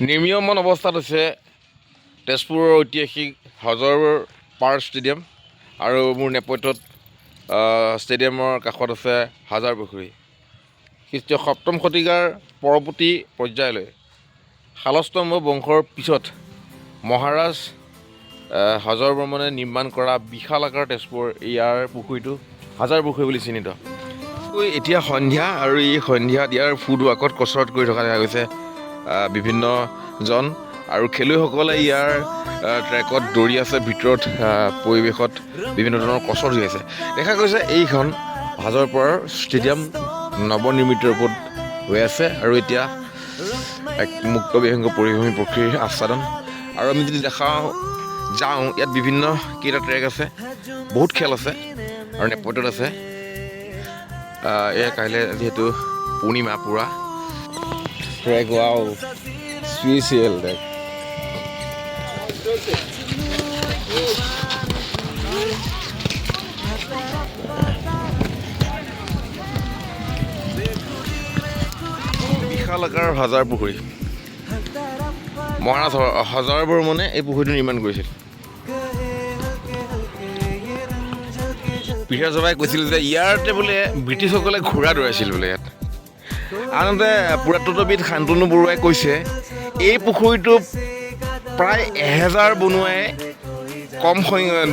নিৰ্মীয়মান অৱস্থাত আছে তেজপুৰৰ ঐতিহাসিক হজৰ পাৰ্ক ষ্টেডিয়াম আৰু মোৰ নেপথ্যত ষ্টেডিয়ামৰ কাষত আছে হাজাৰ পুখুৰী। খ্ৰীষ্টীয় ৭ম শতিকাৰ পৰৱৰ্তী পৰ্যায়লৈ শালস্তম্ভ বংশৰ পিছত মহাৰাজ হজৰ বৰ্মনে নিৰ্মাণ কৰা বিশাল আকাৰ তেজপুৰৰ ইয়াৰ পুখুৰীটো হাজাৰ পুখুৰী বুলি চিহ্নিত। এতিয়া সন্ধিয়া আৰু এই সন্ধিয়াত ইয়াৰ ফুড ৱাকত কচৰত কৰি থকা দেখা গৈছে বিভিন্নজন আৰু খেলুৱৈসকলে ইয়াৰ ট্ৰেকত দৌৰি আছে। ভিতৰত পৰিৱেশত বিভিন্ন ধৰণৰ কচৰত হৈ আছে দেখা গৈছে। এইখন হাজৰ পাৰৰ ষ্টেডিয়াম নৱনিৰ্মিত ৰূপত হৈ আছে আৰু এতিয়া এক মুক্ত বিহংগ পৰিভ্ৰমী প্ৰকৃতিৰ আস্বাদন। আৰু আমি যদি যাওঁ ইয়াত বিভিন্ন কেইটা ট্ৰেক আছে, বহুত খেল আছে আৰু নেপথ্যত আছে এয়া কাইলৈ যিহেতু পূৰ্ণিমা পুৰা ট্ৰেক। Wow special trek. বিশাল আকাৰৰ হাজাৰ পুখুৰী। মহাৰাজ হজাৰ বৰ্মনে এই পুখুৰীটো নিৰ্মাণ কৰিছিল। পৃথ্বীৰাজ কৈছিল যে ইয়াতে বোলে ব্ৰিটিছসকলে ঘোঁৰা দৌৰাইছিল বোলে ইয়াত। আনহাতে পুৰাতত্ত্ববিদ শান্তনু বৰুৱাই কৈছে এই পুখুৰীটো প্ৰায় 1000 বনুৱাই কম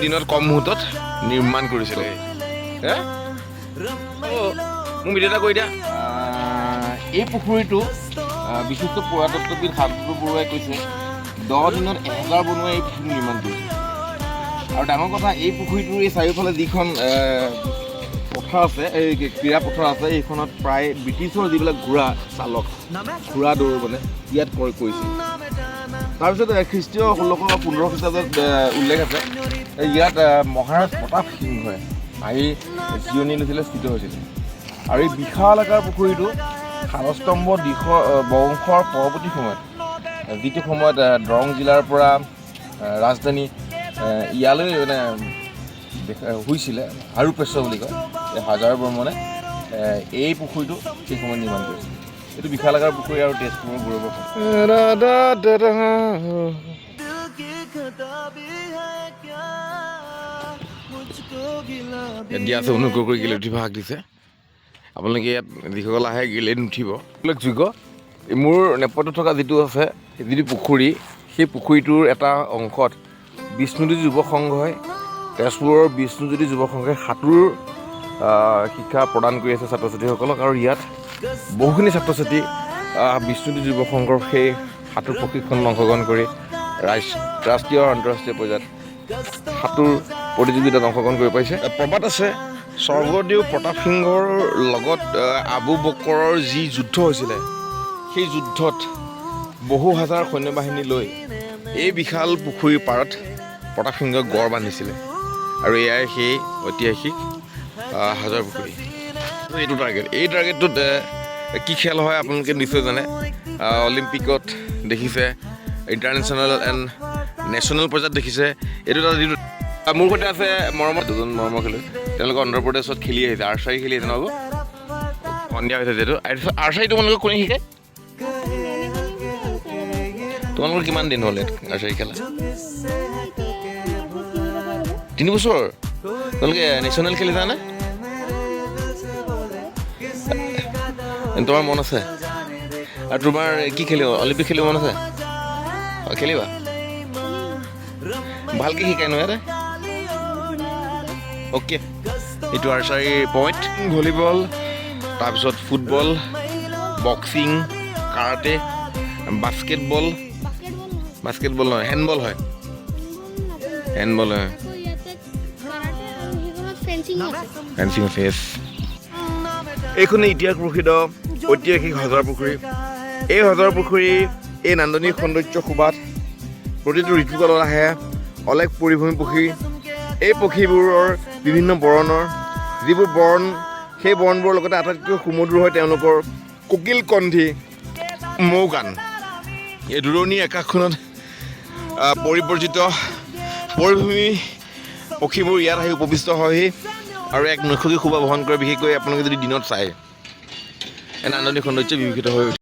দিনত কম মুহূৰ্তত নিৰ্মাণ কৰিছিলে। মোক ভিডিঅ' এটা কৰি দিয়া। এই পুখুৰীটো বিশিষ্ট পুৰাতত্ত্ববিদ শান্তনু বৰুৱাই কৈছে 10 দিনত 1000 বনুৱাই এই পুখুৰী নিৰ্মাণ কৰিছিল। আৰু ডাঙৰ কথা, এই পুখুৰীটোৰ এই চাৰিওফালে যিখন পথাৰ আছে, এই ক্ৰীড়া পথাৰ আছে, এইখনত প্ৰায় ব্ৰিটিছৰ যিবিলাক ঘোঁৰা দৌৰ ইয়াত কৰিছিল। তাৰপিছত খ্ৰীষ্টীয় 1615 খ্ৰীষ্টাব্দত উল্লেখ আছে ইয়াত মহাৰাজ প্ৰতাপ সিংহই আহি জিৰণি লৈছিলে, স্থিত হৈছিলে। আৰু এই বিশাল আকাৰ পুখুৰীটো শালস্তম্ভ বংশৰ পৰৱৰ্তী সময়ত, যিটো সময়ত দৰং জিলাৰ পৰা ৰাজধানী ইয়ালৈ হৈছিলে আৰু পেশ্ব বুলি কয়, এই হাজাৰ বৰ্মনে এই পুখুৰীটো সেই সময়ত নিৰ্মাণ কৰিছিল। এইটো বিশাল আকাৰ পুখুৰী আৰু তেজপুৰৰ গৌৰৱ। দিয়া আছে অনুগ্ৰহ কৰি গেলেট উঠিব হাক দিছে। আপোনালোকে ইয়াত যিসকল আহে গেলেট নুঠিব উল্লেখযোগ্য। মোৰ নেপথ্যত থকা যিটো আছে যিটো পুখুৰী, সেই পুখুৰীটোৰ এটা অংশত বিষ্ণুজ্যোতি যুৱ সংঘই, তেজপুৰৰ বিষ্ণুজ্যোতি যুৱ সংঘই সাঁতোৰ শিক্ষা প্ৰদান কৰি আছে ছাত্ৰ ছাত্ৰীসকলক। আৰু ইয়াত বহুখিনি ছাত্ৰ ছাত্ৰী বিষ্ণুজ্যোতি যুৱ সংঘৰ সেই সাঁতোৰ প্ৰশিক্ষণত অংশগ্ৰহণ কৰি ৰাষ্ট্ৰীয় আৰু আন্তঃৰাষ্ট্ৰীয় পৰ্যায়ত সাঁতোৰ প্ৰতিযোগিতাত অংশগ্ৰহণ কৰিব পাৰিছে। প্ৰবাদ আছে স্বৰ্গদেউ প্ৰতাপ সিংহৰ লগত আবু বকৰৰ যি যুদ্ধ হৈছিলে, সেই যুদ্ধত বহু হাজাৰ সৈন্যবাহিনী লৈ এই বিশাল পুখুৰীৰ পাৰত প্ৰতাপ সিংহই গড় বান্ধিছিলে। আৰু এয়াই সেই ঐতিহাসিক হাজাৰ পুখুৰী। এইটো টাৰ্গেট, এই টাৰ্গেটটোত কি খেল হয় আপোনালোকে নিশ্চয় জানে। অলিম্পিকত দেখিছে, ইণ্টাৰনেশ্যনেল এণ্ড নেশ্যনেল পৰ্যায়ত দেখিছে। এইটো এটা যিটো মোৰ সৈতে আছে দুজন মৰমৰ খেলুৱৈ, তেওঁলোকে অন্ধ্ৰপ্ৰদেশত খেলি আহিছে, আৰ্চাৰী খেলি আহিছে নহ'ব, সন্ধিয়া হৈছে যিহেতু। আৰ্চাৰী তোমালোকে কোনে শিকায়? তোমালোকৰ কিমান দিন হ'ল ইয়াত আৰ্চাৰী খেলা? 3 বছৰ? তোমালোকে নেশ্যনেল খেলিছানে? তোমাৰ মন আছে? আৰু তোমাৰ কি খেলিব, অলিম্পিক খেলিব মন আছে? খেলিবা? ভালকৈ শিকাই নহয় ইয়াতে? অ'কে, এইটো আৰ্চাৰী পইণ্ট। ভলীবল, তাৰপিছত ফুটবল, বক্সিং, কাৰাটে, বাস্কেটবল নহয়, হেণ্ডবল হয়। ফেন্সিং আছে। এইখনে ইতিহাস প্ৰসিদ্ধ ঐতিহাসিক হজাৰ পুখুৰী। এই হজাৰ পুখুৰী এই নান্দনিক সৌন্দৰ্য সুবাদ প্ৰতিটো ঋতুকালত আহে। অলেখ পৰিভ্ৰমী পক্ষী, এই পক্ষীবোৰৰ বিভিন্ন বৰণৰ, যিবোৰ বৰ্ণ, সেই বৰ্ণবোৰৰ লগতে আটাইতকৈ সুমধুৰ হয় তেওঁলোকৰ কোকিল কণ্ঠী মৌ গান। এই দূৰণিৰ আকাশখনত পৰিৱৰ্জিত পৰিভ্ৰমী পক্ষীবোৰ ইয়াত আহি উপবিষ্ট হয়হি আৰু এক নৈসৰ্গিক শোভা বহন কৰে। বিশেষকৈ আপোনালোকে যদি দিনত চায়, এই নান্দনিক সৌন্দৰ্য বিভূষিত হৈ উঠে।